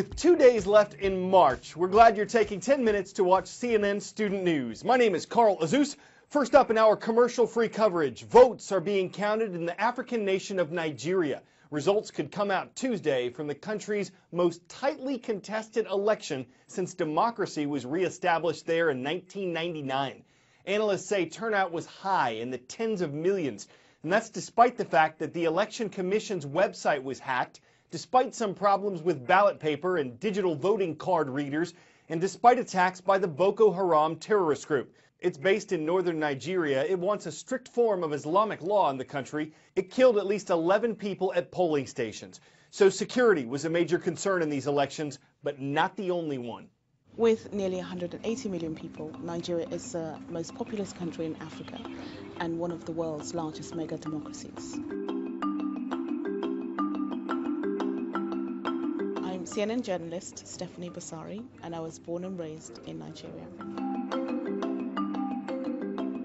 With 2 days left in March, we're glad you're taking 10 minutes to watch CNN Student News. My name is Carl Azus. First up in our commercial-free coverage, votes are being counted in the African nation of Nigeria. Results could come out Tuesday from the country's most tightly contested election since democracy was reestablished there in 1999. Analysts say turnout was high in the tens of millions, and that's despite the fact that the Election Commission's website was hacked, despite some problems with ballot paper and digital voting card readers, and despite attacks by the Boko Haram terrorist group. It's based in northern Nigeria. It wants a strict form of Islamic law in the country. It killed at least 11 people at polling stations. So security was a major concern in these elections, but not the only one. With nearly 180 million people, Nigeria is the most populous country in Africa and one of the world's largest mega democracies. I'm CNN journalist Stephanie Basari, and I was born and raised in Nigeria.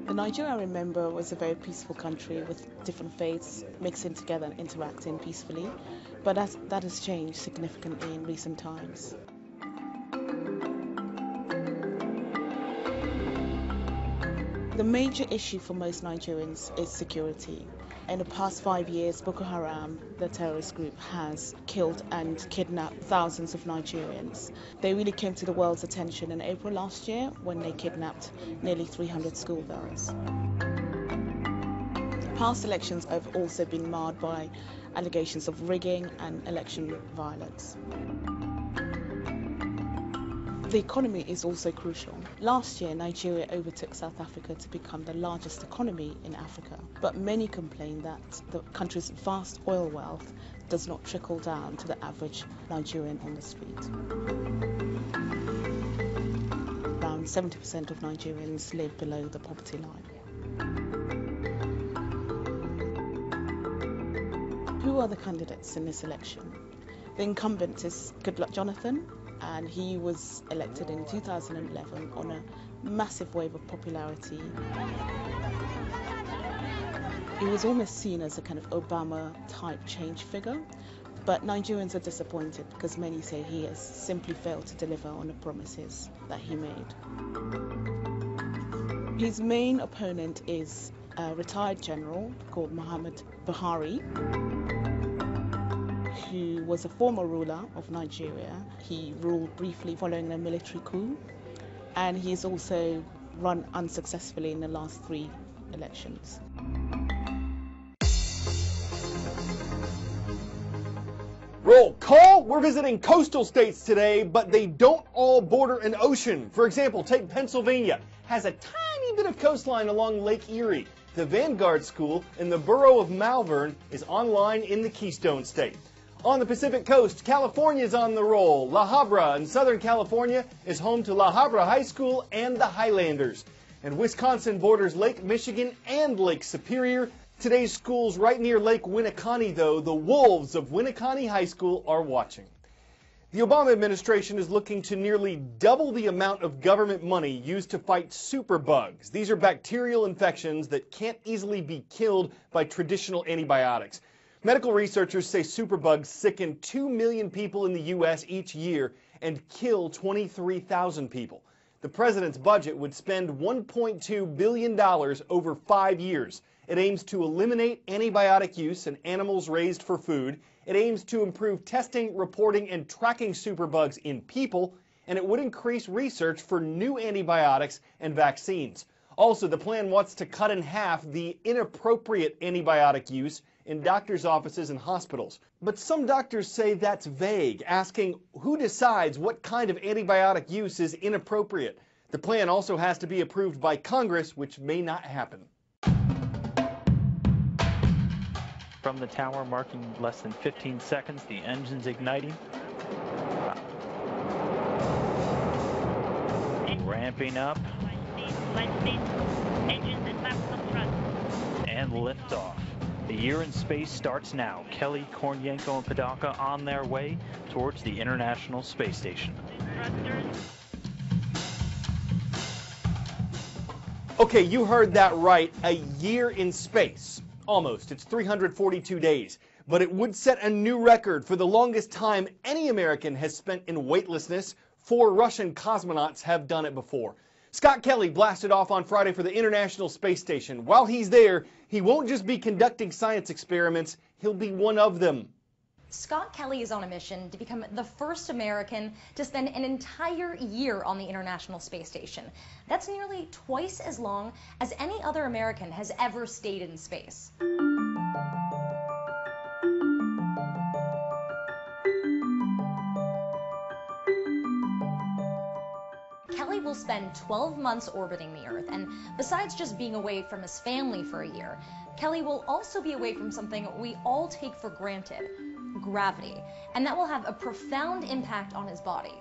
The Nigeria I remember was a very peaceful country with different faiths mixing together and interacting peacefully, but that has changed significantly in recent times. The major issue for most Nigerians is security. In the past 5 years, Boko Haram, the terrorist group, has killed and kidnapped thousands of Nigerians. They really came to the world's attention in April last year when they kidnapped nearly 300 schoolgirls. Past elections have also been marred by allegations of rigging and election violence. The economy is also crucial. Last year, Nigeria overtook South Africa to become the largest economy in Africa, but many complain that the country's vast oil wealth does not trickle down to the average Nigerian on the street. Around 70% of Nigerians live below the poverty line. Who are the candidates in this election? The incumbent is Goodluck Jonathan, and he was elected in 2011 on a massive wave of popularity. He was almost seen as a kind of Obama-type change figure, but Nigerians are disappointed because many say he has simply failed to deliver on the promises that he made. His main opponent is a retired general called Muhammad Buhari, who was a former ruler of Nigeria. He ruled briefly following a military coup, and he has also run unsuccessfully in the last 3 elections. Roll call! We're visiting coastal states today, but they don't all border an ocean. For example, take Pennsylvania. Has a tiny bit of coastline along Lake Erie. The Vanguard School in the borough of Malvern is online in the Keystone State. On the Pacific Coast, California's on the roll. La Habra in Southern California is home to La Habra High School and the Highlanders. And Wisconsin borders Lake Michigan and Lake Superior. Today's school's right near Lake Winneconne, though. The Wolves of Winneconne High School are watching. The Obama administration is looking to nearly double the amount of government money used to fight superbugs. These are bacterial infections that can't easily be killed by traditional antibiotics. Medical researchers say superbugs sicken 2 million people in the U.S. each year and kill 23,000 people. The president's budget would spend $1.2 billion over 5 years. It aims to eliminate antibiotic use in animals raised for food. It aims to improve testing, reporting, and tracking superbugs in people. And it would increase research for new antibiotics and vaccines. Also, the plan wants to cut in half the inappropriate antibiotic use in doctors' offices and hospitals. But some doctors say that's vague, asking who decides what kind of antibiotic use is inappropriate. The plan also has to be approved by Congress, which may not happen. From the tower, marking less than 15 seconds, the engine's igniting. Ramping up. And liftoff. The year in space starts now. Kelly, Kornienko, and Padalka on their way towards the International Space Station. Okay, you heard that right. A year in space. Almost. It's 342 days. but it would set a new record for the longest time any American has spent in weightlessness. 4 Russian cosmonauts have done it before. Scott Kelly blasted off on Friday for the International Space Station. While he's there, he won't just be conducting science experiments, he'll be one of them. Scott Kelly is on a mission to become the first American to spend an entire year on the International Space Station. That's nearly twice as long as any other American has ever stayed in space. Kelly will spend 12 months orbiting the Earth, and besides just being away from his family for a year, Kelly will also be away from something we all take for granted: gravity, and that will have a profound impact on his body.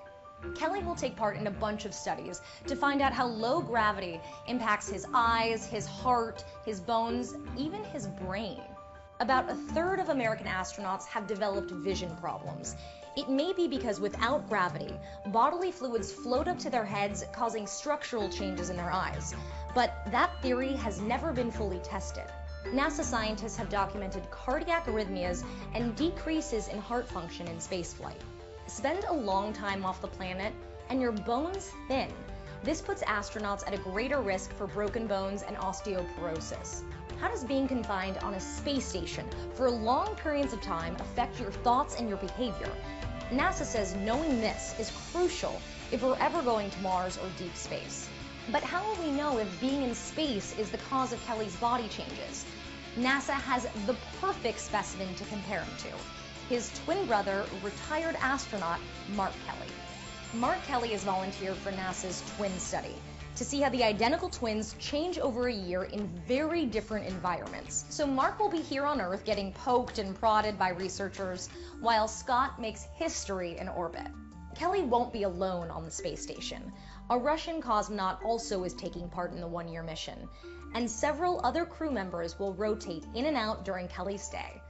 Kelly will take part in a bunch of studies to find out how low gravity impacts his eyes, his heart, his bones, even his brain. About a third of American astronauts have developed vision problems. It may be because without gravity, bodily fluids float up to their heads, causing structural changes in their eyes. But that theory has never been fully tested. NASA scientists have documented cardiac arrhythmias and decreases in heart function in spaceflight. Spend a long time off the planet, and your bones thin. This puts astronauts at a greater risk for broken bones and osteoporosis. How does being confined on a space station for long periods of time affect your thoughts and your behavior? NASA says knowing this is crucial if we're ever going to Mars or deep space. But how will we know if being in space is the cause of Kelly's body changes? NASA has the perfect specimen to compare him to: his twin brother, retired astronaut Mark Kelly. Mark Kelly has volunteered for NASA's twin study to see how the identical twins change over a year in very different environments. So Mark will be here on Earth getting poked and prodded by researchers, while Scott makes history in orbit. Kelly won't be alone on the space station. A Russian cosmonaut also is taking part in the one-year mission, and several other crew members will rotate in and out during Kelly's stay.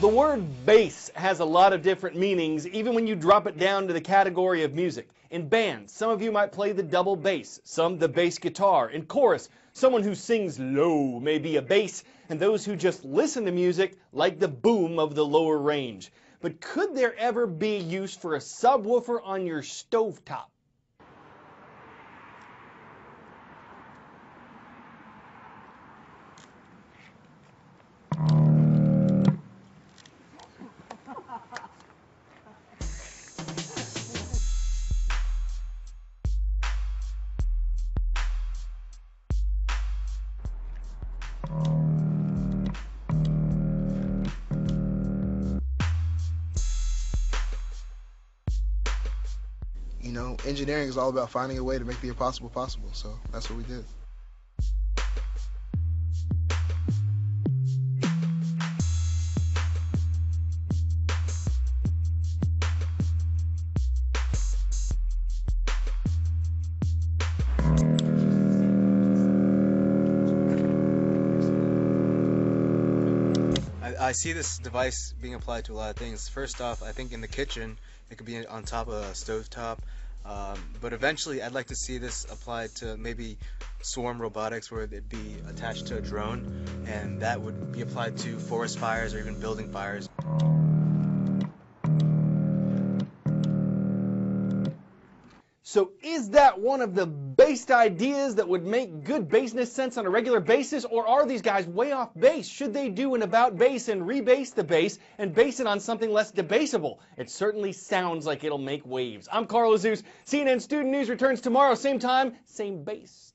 The word bass has a lot of different meanings, even when you drop it down to the category of music. In bands, some of you might play the double bass, some the bass guitar. In chorus, someone who sings low may be a bass, and those who just listen to music like the boom of the lower range. But could there ever be use for a subwoofer on your stovetop? You know, engineering is all about finding a way to make the impossible possible, so that's what we did. I see this device being applied to a lot of things. First off, I think in the kitchen, it could be on top of a stovetop. But eventually, I'd like to see this applied to maybe swarm robotics, where it'd be attached to a drone, and that would be applied to forest fires or even building fires. So is that one of the based ideas that would make good business sense on a regular basis, or are these guys way off base? Should they do an about base and rebase the base and base it on something less debasable? It certainly sounds like it'll make waves. I'm Carl Azuz. CNN Student News returns tomorrow, same time, same base.